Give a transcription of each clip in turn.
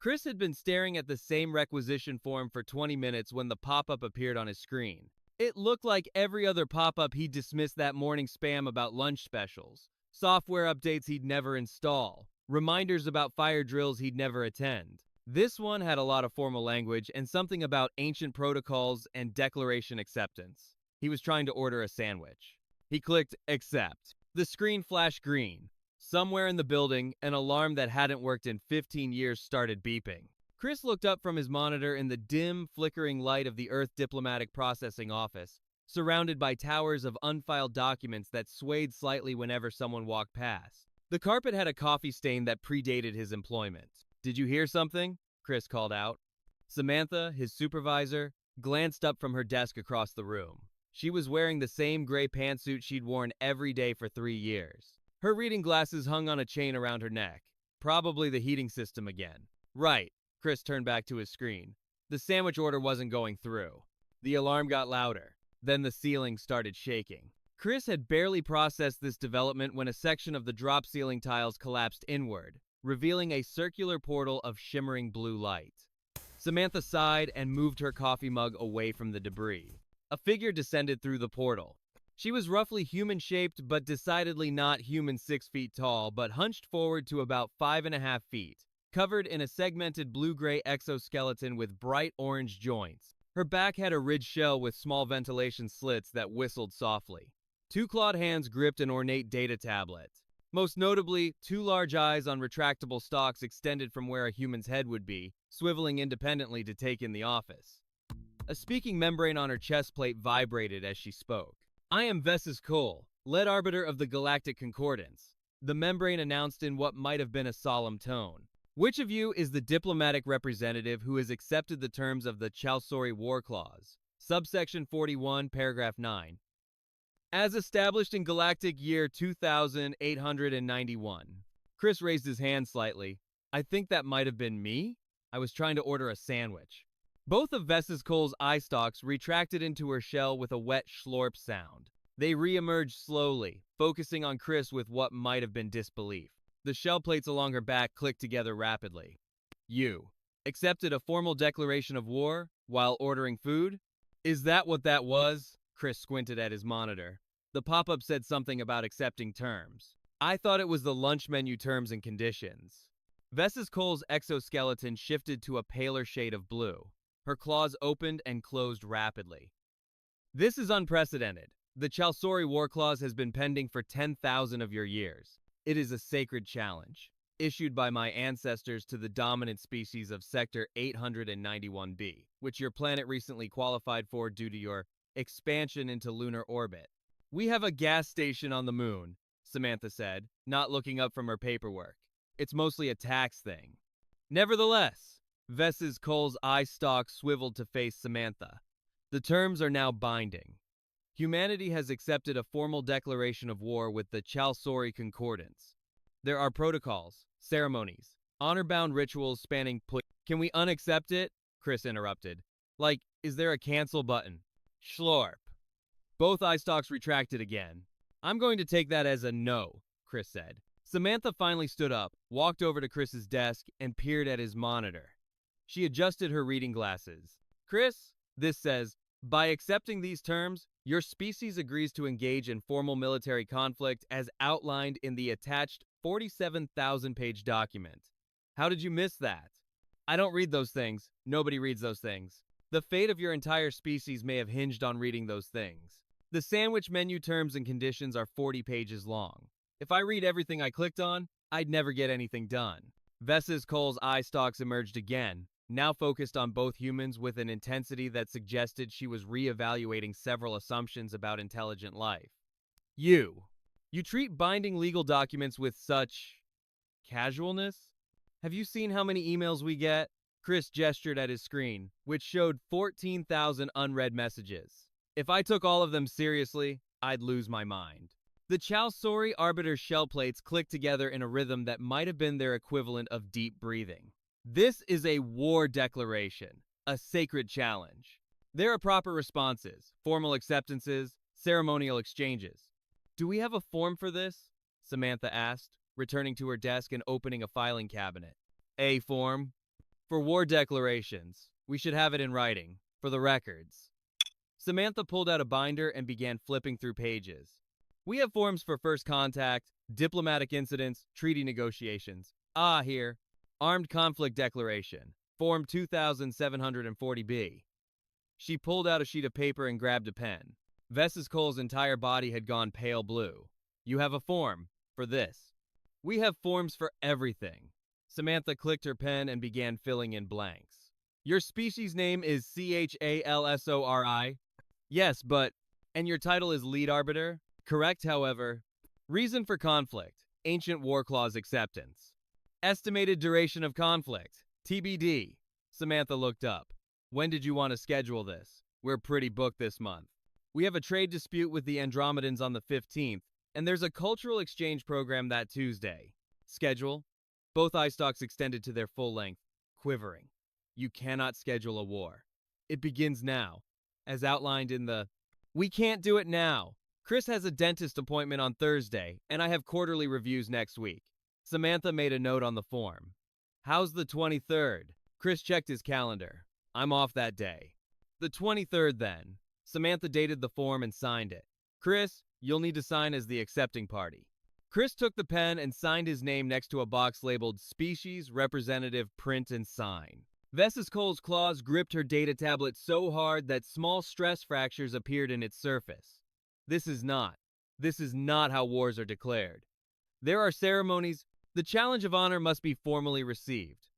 Chris had been staring at the same requisition form for 20 minutes when the pop-up appeared on his screen. It looked like every other pop-up he'd dismissed that morning: spam about lunch specials, software updates he'd never install, reminders about fire drills he'd never attend. This one had a lot of formal language and something about ancient protocols and declaration acceptance. He was trying to order a sandwich. He clicked accept. The screen flashed green. Somewhere in the building, an alarm that hadn't worked in 15 years started beeping. Chris looked up from his monitor in the dim, flickering light of the Earth Diplomatic Processing Office, surrounded by towers of unfiled documents that swayed slightly whenever someone walked past. The carpet had a coffee stain that predated his employment. "Did you hear something?" Chris called out. Samantha, his supervisor, glanced up from her desk across the room. She was wearing the same gray pantsuit she'd worn every day for 3 years. Her reading glasses hung on a chain around her neck. Probably the heating system again. Right. Chris turned back to his screen. The sandwich order wasn't going through. The alarm got louder. Then the ceiling started shaking. Chris had barely processed this development when a section of the drop ceiling tiles collapsed inward, revealing a circular portal of shimmering blue light. Samantha sighed and moved her coffee mug away from the debris. A figure descended through the portal. She was roughly human-shaped, but decidedly not human 6 feet tall, but hunched forward to about 5.5 feet, covered in a segmented blue-gray exoskeleton with bright orange joints. Her back had a ridged shell with small ventilation slits that whistled softly. 2 clawed hands gripped an ornate data tablet. Most notably, 2 large eyes on retractable stalks extended from where a human's head would be, swiveling independently to take in the office. A speaking membrane on her chest plate vibrated as she spoke. "I am Vessis Cole, lead arbiter of the Galactic Concordance," the membrane announced in what might have been a solemn tone. "Which of you is the diplomatic representative who has accepted the terms of the Chalsori War Clause, subsection 41, paragraph 9, as established in Galactic Year 2891? Chris raised his hand slightly. "I think that might have been me. I was trying to order a sandwich." Both of Vessis Cole's eye stalks retracted into her shell with a wet schlorp sound. They re-emerged slowly, focusing on Chris with what might have been disbelief. The shell plates along her back clicked together rapidly. "You accepted a formal declaration of war while ordering food? Is that what that was?" Chris squinted at his monitor. The pop-up said something about accepting terms. "I thought it was the lunch menu terms and conditions." Vessis Cole's exoskeleton shifted to a paler shade of blue. Her claws opened and closed rapidly. "This is unprecedented. The Chalsori War Clause has been pending for 10,000 of your years. It is a sacred challenge, issued by my ancestors to the dominant species of Sector 891b, which your planet recently qualified for due to your expansion into lunar orbit. We have a gas station on the moon," Samantha said, not looking up from her paperwork. "It's mostly a tax thing." "Nevertheless," Vessis Cole's eye stalk swiveled to face Samantha, "the terms are now binding. Humanity has accepted a formal declaration of war with the Chalsori Concordance. There are protocols, ceremonies, honor-bound rituals spanning Can we unaccept it?" Chris interrupted. "Like, is there a cancel button?" Schlorp. Both eye stalks retracted again. "I'm going to take that as a no," Chris said. Samantha finally stood up, walked over to Chris's desk, and peered at his monitor. She adjusted her reading glasses. "Chris, this says, by accepting these terms, your species agrees to engage in formal military conflict as outlined in the attached 47,000-page document. How did you miss that?" "I don't read those things. Nobody reads those things. The fate of your entire species may have hinged on reading those things. The sandwich menu terms and conditions are 40 pages long. If I read everything I clicked on, I'd never get anything done." Vessis Cole's eye stalks emerged again, now focused on both humans with an intensity that suggested she was re-evaluating several assumptions about intelligent life. You treat binding legal documents with such casualness? Have you seen how many emails we get?" Chris gestured at his screen, which showed 14,000 unread messages. "If I took all of them seriously, I'd lose my mind." The Chalsori arbiter's shell plates clicked together in a rhythm that might have been their equivalent of deep breathing. "This is a war declaration, a sacred challenge. There are proper responses, formal acceptances, ceremonial exchanges." "Do we have a form for this?" Samantha asked, returning to her desk and opening a filing cabinet. "A form?" For war declarations, we should have it in writing, for the records. Samantha pulled out a binder and began flipping through pages. We have forms for first contact, diplomatic incidents, treaty negotiations. Here. Armed Conflict Declaration, Form 2740B. She pulled out a sheet of paper and grabbed a pen. Vesiscole's entire body had gone pale blue. You have a form for this. We have forms for everything. Samantha clicked her pen and began filling in blanks. Your species name is Chalsori? Yes, but... And your title is lead arbiter? Correct, however. Reason for conflict, Ancient War Clause acceptance. Estimated duration of conflict, TBD. Samantha looked up. When did you want to schedule this? We're pretty booked this month. We have a trade dispute with the Andromedans on the 15th, and there's a cultural exchange program that Tuesday. Schedule? Both eye stalks extended to their full length, quivering. You cannot schedule a war. It begins now, as outlined in the... We can't do it now. Chris has a dentist appointment on Thursday, and I have quarterly reviews next week. Samantha made a note on the form. How's the 23rd? Chris checked his calendar. I'm off that day. The 23rd then. Samantha dated the form and signed it. Chris, you'll need to sign as the accepting party. Chris took the pen and signed his name next to a box labeled Species, Representative, Print, and Sign. Vesiscole's claws gripped her data tablet so hard that small stress fractures appeared in its surface. This is not how wars are declared. There are ceremonies. The challenge of honor must be formally received.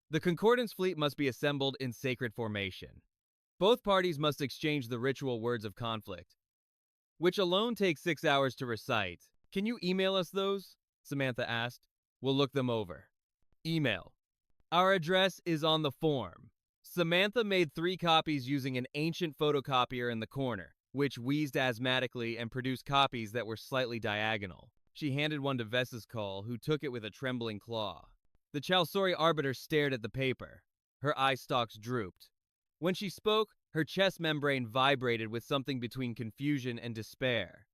The Concordance fleet must be assembled in sacred formation. Both parties must exchange the ritual words of conflict, which alone takes 6 hours to recite. Can you email us those? Samantha asked. We'll look them over. Email. Our address is on the form. Samantha made 3 copies using an ancient photocopier in the corner, which wheezed asthmatically and produced copies that were slightly diagonal. She handed one to Vesiscole, who took it with a trembling claw. The Chalsori arbiter stared at the paper. Her eye stalks drooped. When she spoke, her chest membrane vibrated with something between confusion and despair.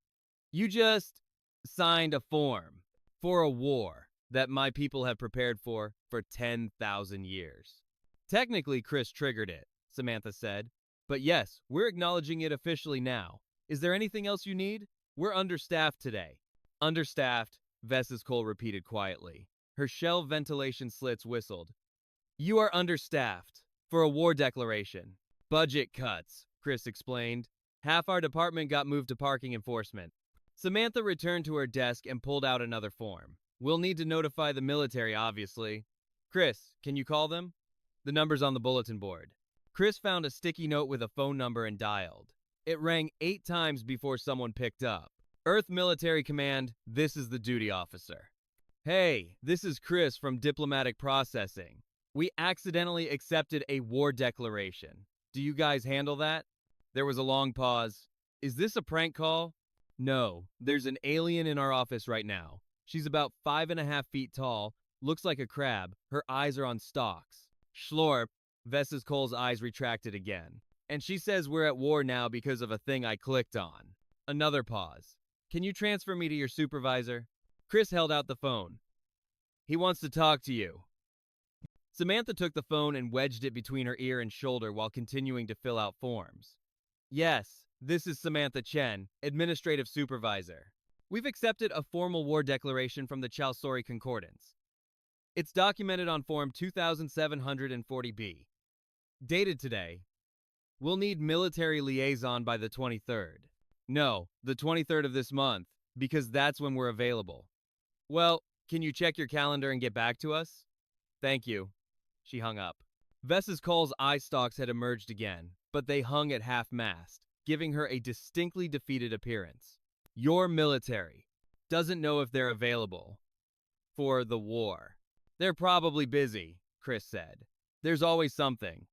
You just signed a form for a war that my people have prepared for 10,000 years. Technically, Chris triggered it, Samantha said. But yes, we're acknowledging it officially now. Is there anything else you need? We're understaffed today. Understaffed, Vesiscole repeated quietly. Her shell ventilation slits whistled. You are understaffed. For a war declaration. Budget cuts, Chris explained. Half our department got moved to parking enforcement. Samantha returned to her desk and pulled out another form. We'll need to notify the military, obviously. Chris, can you call them? The number's on the bulletin board. Chris found a sticky note with a phone number and dialed. It rang 8 times before someone picked up. Earth Military Command, this is the duty officer. Hey, this is Chris from Diplomatic Processing. We accidentally accepted a war declaration. Do you guys handle that? There was a long pause. Is this a prank call? No, there's an alien in our office right now. She's about 5.5 feet tall, looks like a crab, her eyes are on stalks. Schlorp, Vesiscole's eyes retracted again. And she says we're at war now because of a thing I clicked on. Another pause. Can you transfer me to your supervisor? Chris held out the phone. He wants to talk to you. Samantha took the phone and wedged it between her ear and shoulder while continuing to fill out forms. Yes, this is Samantha Chen, Administrative Supervisor. We've accepted a formal war declaration from the Chalsori Concordance. It's documented on Form 2740B. Dated today. We'll need military liaison by the 23rd. No, the 23rd of this month, because that's when we're available. Well, can you check your calendar and get back to us? Thank you. She hung up. Vesiscole's eye stalks had emerged again, but they hung at half-mast, giving her a distinctly defeated appearance. Your military doesn't know if they're available for the war. They're probably busy, Chris said. There's always something.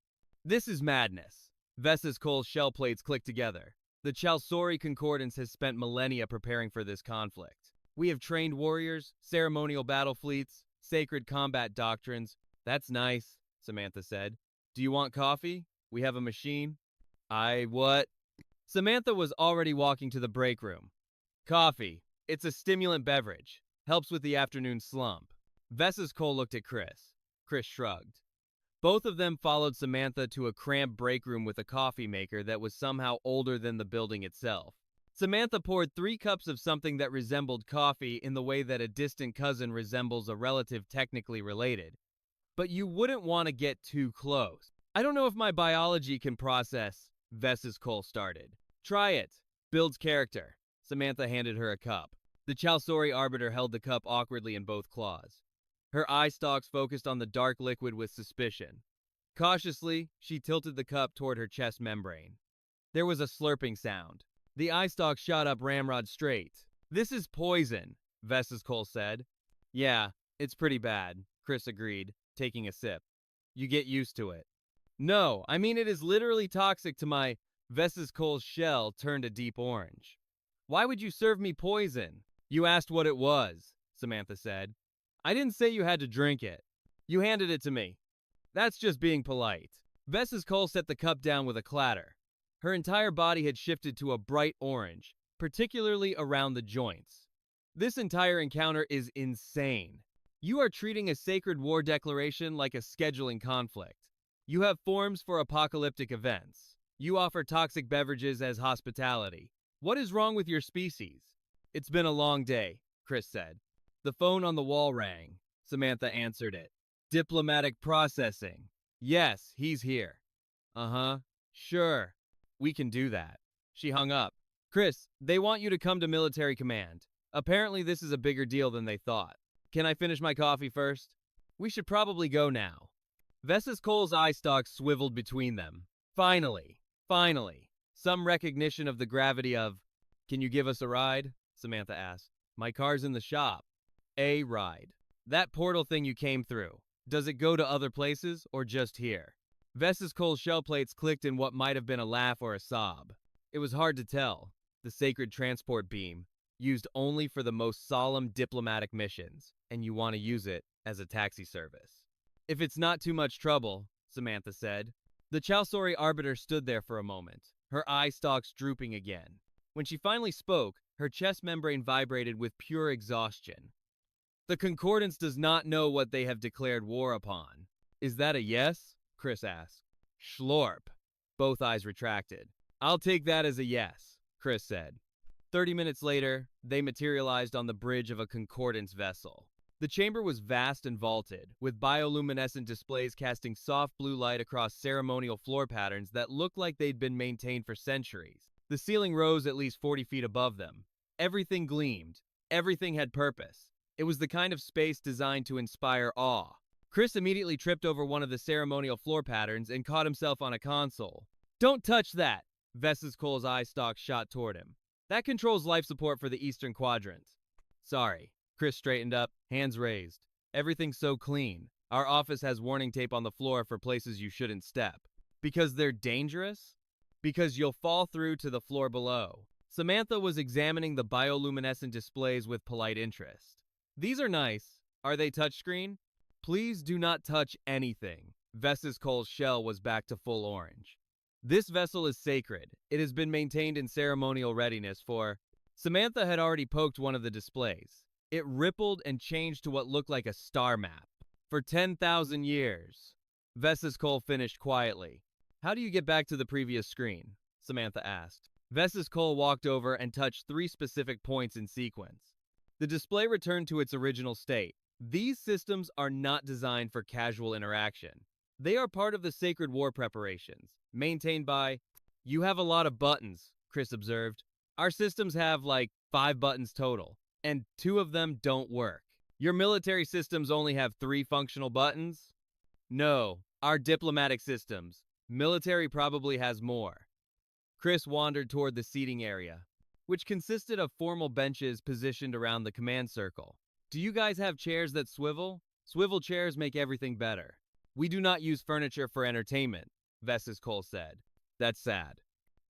This is madness. Vesiscole's shell plates clicked together. The Chalsori Concordance has spent millennia preparing for this conflict. We have trained warriors, ceremonial battle fleets, sacred combat doctrines. That's nice, Samantha said. Do you want coffee? We have a machine. What? Samantha was already walking to the break room. Coffee. It's a stimulant beverage. Helps with the afternoon slump. Vesiscole looked at Chris. Chris shrugged. Both of them followed Samantha to a cramped break room with a coffee maker that was somehow older than the building itself. Samantha poured 3 cups of something that resembled coffee in the way that a distant cousin resembles a relative technically related. But you wouldn't want to get too close. I don't know if my biology can process, Ves's Cole started. Try it. Builds character. Samantha handed her a cup. The Chalsori Arbiter held the cup awkwardly in both claws. Her eye stalks focused on the dark liquid with suspicion. Cautiously, she tilted the cup toward her chest membrane. There was a slurping sound. The eye stalk shot up ramrod straight. This is poison, Ves's Cole said. Yeah, it's pretty bad, Chris agreed, taking a sip. You get used to it. No, I mean it is literally toxic to my Ves's Cole's shell turned a deep orange. Why would you serve me poison? You asked what it was, Samantha said. I didn't say you had to drink it. You handed it to me. That's just being polite. Ves's Cole set the cup down with a clatter. Her entire body had shifted to a bright orange, particularly around the joints. This entire encounter is insane. You are treating a sacred war declaration like a scheduling conflict. You have forms for apocalyptic events. You offer toxic beverages as hospitality. What is wrong with your species? It's been a long day, Chris said. The phone on the wall rang. Samantha answered it. Diplomatic processing. Yes, he's here. Uh-huh. Sure. We can do that. She hung up. Chris, they want you to come to military command. Apparently this is a bigger deal than they thought. Can I finish my coffee first? We should probably go now. Ves's Cole's eye stalks swiveled between them. Finally. Some recognition of the gravity of, can you give us a ride? Samantha asked. My car's in the shop. A ride. That portal thing you came through. Does it go to other places or just here? Ves's Cole's shell plates clicked in what might have been a laugh or a sob. It was hard to tell. The sacred transport beam, used only for the most solemn diplomatic missions, and you want to use it as a taxi service. If it's not too much trouble, Samantha said. The Chalsori Arbiter stood there for a moment, her eye stalks drooping again. When she finally spoke, her chest membrane vibrated with pure exhaustion. The Concordance does not know what they have declared war upon. Is that a yes? Chris asked. Schlorp. Both eyes retracted. I'll take that as a yes, Chris said. 30 minutes later, they materialized on the bridge of a Concordance vessel. The chamber was vast and vaulted, with bioluminescent displays casting soft blue light across ceremonial floor patterns that looked like they'd been maintained for centuries. The ceiling rose at least 40 feet above them. Everything gleamed. Everything had purpose. It was the kind of space designed to inspire awe. Chris immediately tripped over one of the ceremonial floor patterns and caught himself on a console. Don't touch that! Ves's Cole's eye stalk shot toward him. That controls life support for the Eastern Quadrant. Sorry. Chris straightened up, hands raised. Everything's so clean. Our office has warning tape on the floor for places you shouldn't step. Because they're dangerous? Because you'll fall through to the floor below. Samantha was examining the bioluminescent displays with polite interest. These are nice. Are they touchscreen? Please do not touch anything. Ves's Cole's shell was back to full orange. This vessel is sacred. It has been maintained in ceremonial readiness for... Samantha had already poked one of the displays. It rippled and changed to what looked like a star map. For 10,000 years. Ves's Cole finished quietly. How do you get back to the previous screen? Samantha asked. Ves's Cole walked over and touched 3 specific points in sequence. The display returned to its original state. These systems are not designed for casual interaction. They are part of the sacred war preparations, maintained by... You have a lot of buttons, Chris observed. Our systems have like 5 buttons total, and 2 of them don't work. Your military systems only have 3 functional buttons? No, our diplomatic systems. Military probably has more. Chris wandered toward the seating area, which consisted of formal benches positioned around the command circle. Do you guys have chairs that swivel? Swivel chairs make everything better. We do not use furniture for entertainment, Ves's Cole said. That's sad.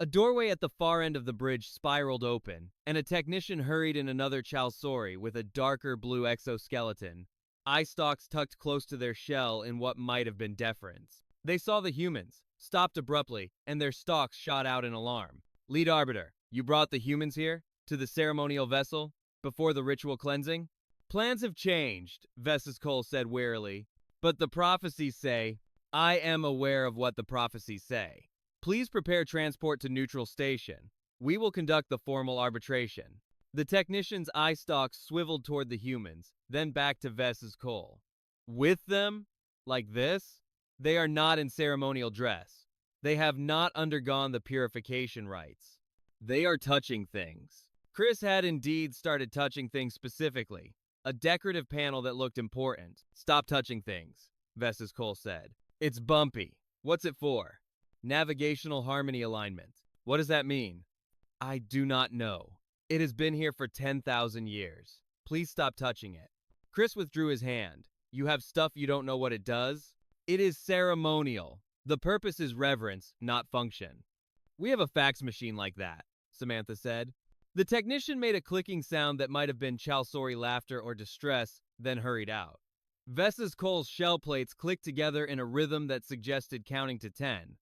A doorway at the far end of the bridge spiraled open, and a technician hurried in another Chalsori with a darker blue exoskeleton, eye stalks tucked close to their shell in what might have been deference. They saw the humans, stopped abruptly, and their stalks shot out in alarm. Lead Arbiter, you brought the humans here? To the ceremonial vessel? Before the ritual cleansing? Plans have changed, Ves's Cole said wearily, but the prophecies say, I am aware of what the prophecies say. Please prepare transport to neutral station. We will conduct the formal arbitration. The technician's eye stalks swiveled toward the humans, then back to Vess's Cole. With them? Like this? They are not in ceremonial dress. They have not undergone the purification rites. They are touching things. Chris had indeed started touching things specifically. A decorative panel that looked important. Stop touching things, Vess's Cole said. It's bumpy. What's it for? Navigational harmony alignment. What does that mean? I do not know. It has been here for 10,000 years. Please stop touching it. Chris withdrew his hand. You have stuff you don't know what it does? It is ceremonial. The purpose is reverence, not function. We have a fax machine like that, Samantha said. The technician made a clicking sound that might have been Chalsori laughter or distress, then hurried out. Vess's Cole's shell plates clicked together in a rhythm that suggested counting to 10,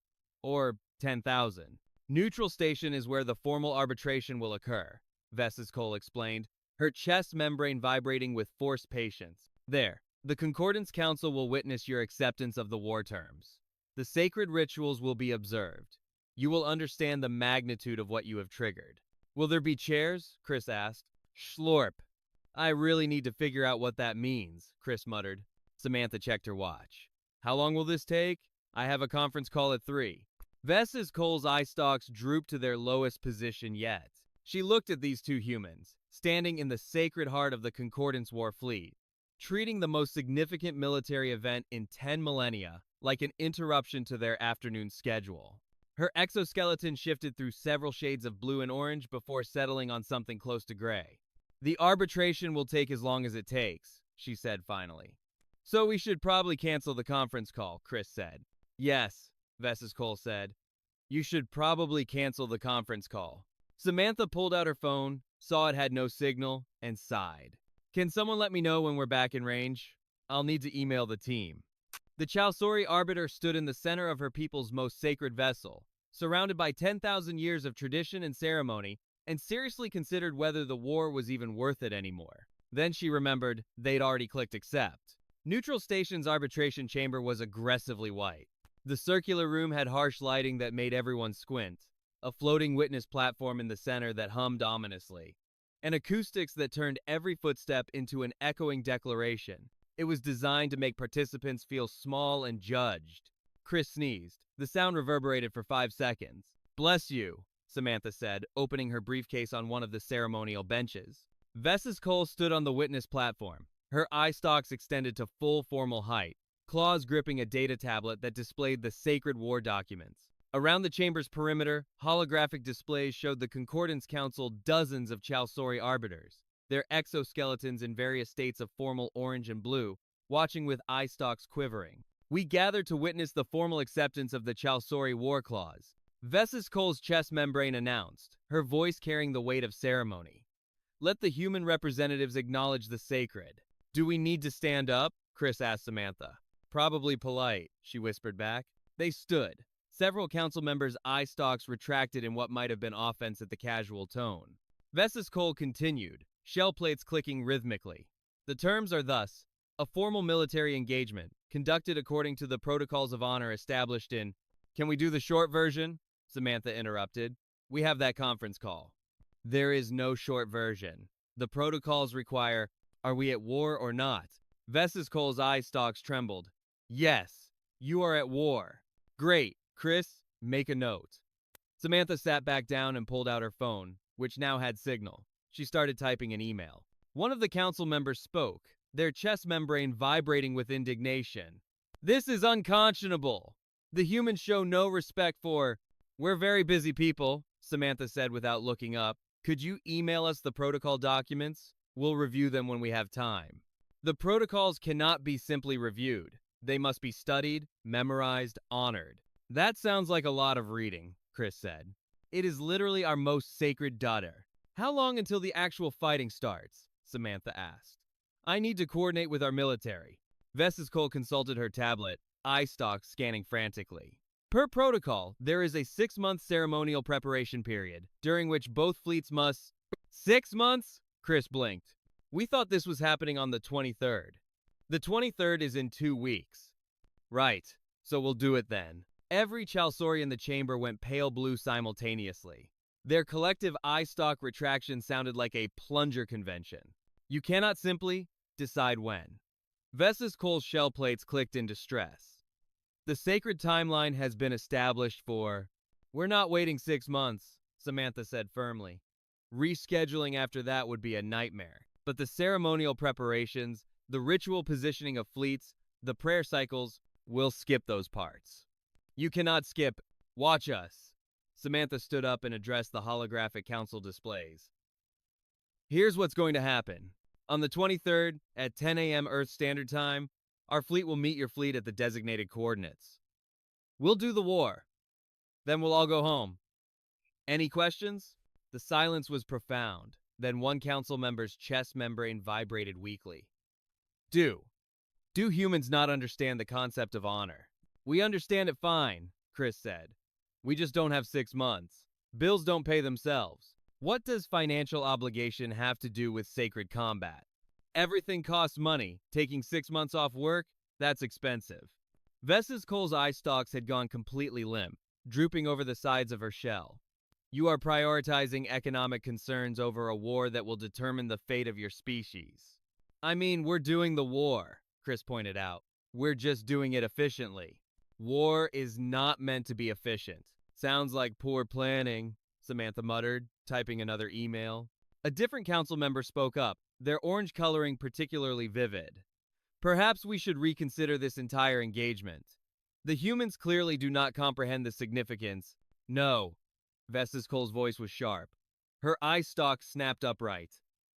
or 10,000. Neutral station is where the formal arbitration will occur, Vess's Cole explained, her chest membrane vibrating with forced patience. There, the Concordance Council will witness your acceptance of the war terms. The sacred rituals will be observed. You will understand the magnitude of what you have triggered. Will there be chairs? Chris asked. Schlorp. I really need to figure out what that means, Chris muttered. Samantha checked her watch. How long will this take? I have a conference call at 3. Vess's Cole's eye stalks drooped to their lowest position yet. She looked at these two humans, standing in the sacred heart of the Concordance War fleet, treating the most significant military event in 10 millennia like an interruption to their afternoon schedule. Her exoskeleton shifted through several shades of blue and orange before settling on something close to gray. The arbitration will take as long as it takes, she said finally. So we should probably cancel the conference call, Chris said. Yes, Vess's Cole said. You should probably cancel the conference call. Samantha pulled out her phone, saw it had no signal, and sighed. Can someone let me know when we're back in range? I'll need to email the team. The Chalsori arbiter stood in the center of her people's most sacred vessel, surrounded by 10,000 years of tradition and ceremony, and seriously considered whether the war was even worth it anymore. Then she remembered they'd already clicked accept. Neutral Station's arbitration chamber was aggressively white. The circular room had harsh lighting that made everyone squint, a floating witness platform in the center that hummed ominously, and acoustics that turned every footstep into an echoing declaration. It was designed to make participants feel small and judged. Chris sneezed. The sound reverberated for 5 seconds. Bless you, Samantha said, opening her briefcase on one of the ceremonial benches. Vess's Cole stood on the witness platform, her eye stalks extended to full formal height, claws gripping a data tablet that displayed the sacred war documents. Around the chamber's perimeter, holographic displays showed the Concordance Council dozens of Chalsori arbiters, their exoskeletons in various states of formal orange and blue, watching with eye stalks quivering. We gathered to witness the formal acceptance of the Chalsori War Clause, Vess's Cole's chest membrane announced, her voice carrying the weight of ceremony. Let the human representatives acknowledge the sacred. Do we need to stand up? Chris asked Samantha. Probably polite, she whispered back. They stood. Several council members' eye stalks retracted in what might have been offense at the casual tone. Vess's Cole continued, shell plates clicking rhythmically. The terms are thus: a formal military engagement, conducted according to the protocols of honor established in... Can we do the short version? Samantha interrupted. We have that conference call. There is no short version. The protocols require, are we at war or not? Vess's Cole's eye stalks trembled. Yes, you are at war. Great. Chris, make a note. Samantha sat back down and pulled out her phone, which now had signal. She started typing an email. One of the council members spoke, their chest membrane vibrating with indignation. This is unconscionable. The humans show no respect for... We're very busy people, Samantha said without looking up. Could you email us the protocol documents? We'll review them when we have time. The protocols cannot be simply reviewed. They must be studied, memorized, honored. That sounds like a lot of reading, Chris said. It is literally our most sacred daughter. How long until the actual fighting starts? Samantha asked. I need to coordinate with our military. Vess's Cole consulted her tablet, eye stalks scanning frantically. Per protocol, there is a 6-month ceremonial preparation period, during which both fleets must... 6 months? Chris blinked. We thought this was happening on the 23rd. The 23rd is in 2 weeks. Right. So we'll do it then. Every Chalsori in the chamber went pale blue simultaneously. Their collective eye stalk retraction sounded like a plunger convention. You cannot simply decide when. Vessa's Cole's shell plates clicked in distress. The sacred timeline has been established for... We're not waiting 6 months, Samantha said firmly. Rescheduling after that would be a nightmare. But the ceremonial preparations, the ritual positioning of fleets, the prayer cycles, we'll skip those parts. You cannot skip. Watch us. Samantha stood up and addressed the holographic council displays. Here's what's going to happen. On the 23rd, at 10 a.m. Earth Standard Time, our fleet will meet your fleet at the designated coordinates. We'll do the war. Then we'll all go home. Any questions? The silence was profound. Then one council member's chest membrane vibrated weakly. Do humans not understand the concept of honor? We understand it fine, Chris said. We just don't have 6 months. Bills don't pay themselves. What does financial obligation have to do with sacred combat? Everything costs money. Taking 6 months off work? That's expensive. Vessa's Cole's eye stalks had gone completely limp, drooping over the sides of her shell. You are prioritizing economic concerns over a war that will determine the fate of your species. I mean, we're doing the war, Chris pointed out. We're just doing it efficiently. War is not meant to be efficient. Sounds like poor planning, Samantha muttered, typing another email. A different council member spoke up, their orange coloring particularly vivid. Perhaps we should reconsider this entire engagement. The humans clearly do not comprehend the significance. No. Vessa's Cole's voice was sharp. Her eye stalks snapped upright.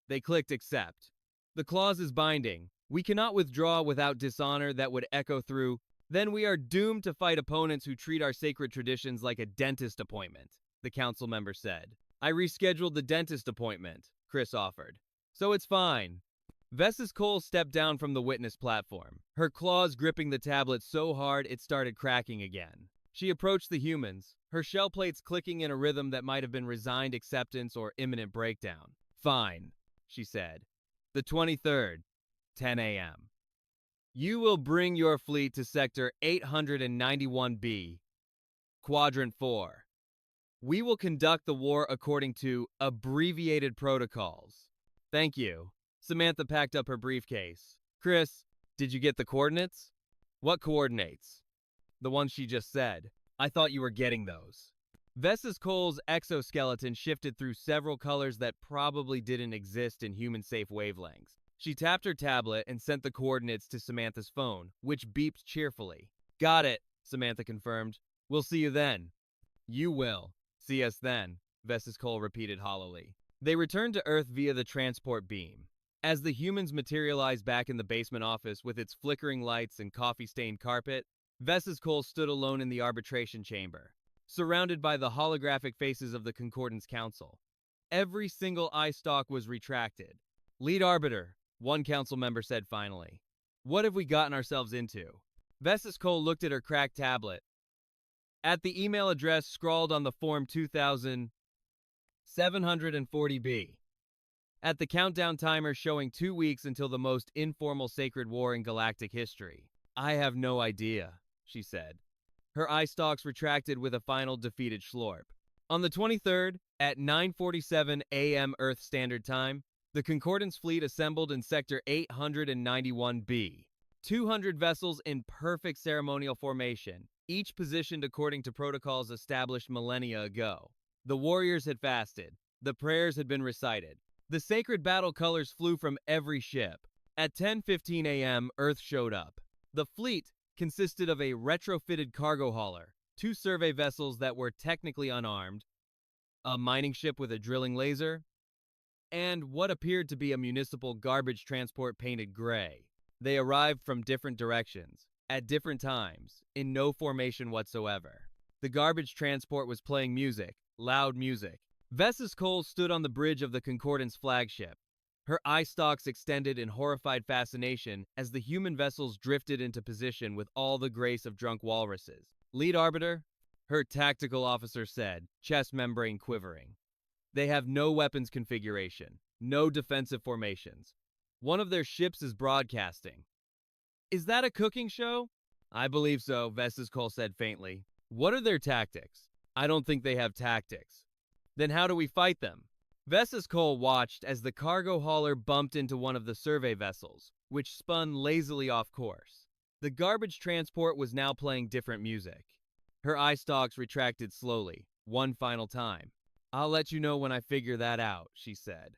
They clicked accept. The clause is binding. We cannot withdraw without dishonor that would echo through. Then we are doomed to fight opponents who treat our sacred traditions like a dentist appointment, the council member said. I rescheduled the dentist appointment, Chris offered. So it's fine. Vessa's Cole stepped down from the witness platform, her claws gripping the tablet so hard it started cracking again. She approached the humans, her shell plates clicking in a rhythm that might have been resigned acceptance or imminent breakdown. Fine, she said. The 23rd, 10 a.m. You will bring your fleet to Sector 891B, Quadrant 4. We will conduct the war according to abbreviated protocols. Thank you. Samantha packed up her briefcase. Chris, did you get the coordinates? What coordinates? The ones she just said. I thought you were getting those. Vessa's Cole's exoskeleton shifted through several colors that probably didn't exist in human-safe wavelengths. She tapped her tablet and sent the coordinates to Samantha's phone, which beeped cheerfully. Got it, Samantha confirmed. We'll see you then. You will. See us then, Vessa's Cole repeated hollowly. They returned to Earth via the transport beam. As the humans materialized back in the basement office with its flickering lights and coffee-stained carpet, Vessa's Cole stood alone in the arbitration chamber, surrounded by the holographic faces of the Concordance Council. Every single eye stalk was retracted. Lead arbiter, one council member said finally. What have we gotten ourselves into? Vessa's Cole looked at her cracked tablet. At the email address scrawled on the form 2740B. At the countdown timer showing 2 weeks until the most informal sacred war in galactic history. I have no idea, she said. Her eye stalks retracted with a final defeated slurp. On the 23rd, at 9:47 a.m. Earth Standard Time, the Concordance fleet assembled in Sector 891B. 200 vessels in perfect ceremonial formation, each positioned according to protocols established millennia ago. The warriors had fasted. The prayers had been recited. The sacred battle colors flew from every ship. At 10:15 a.m., Earth showed up. The fleet consisted of a retrofitted cargo hauler, 2 survey vessels that were technically unarmed, a mining ship with a drilling laser, and what appeared to be a municipal garbage transport painted gray. They arrived from different directions, at different times, in no formation whatsoever. The garbage transport was playing music, loud music. Vessa's Cole stood on the bridge of the Concordance flagship. Her eye stalks extended in horrified fascination as the human vessels drifted into position with all the grace of drunk walruses. Lead arbiter, her tactical officer said, chest membrane quivering. They have no weapons configuration, no defensive formations. One of their ships is broadcasting. Is that a cooking show? I believe so, Vestas Cole said faintly. What are their tactics? I don't think they have tactics. Then how do we fight them? Vestas Cole watched as the cargo hauler bumped into one of the survey vessels, which spun lazily off course. The garbage transport was now playing different music. Her eye stalks retracted slowly, one final time. I'll let you know when I figure that out, she said.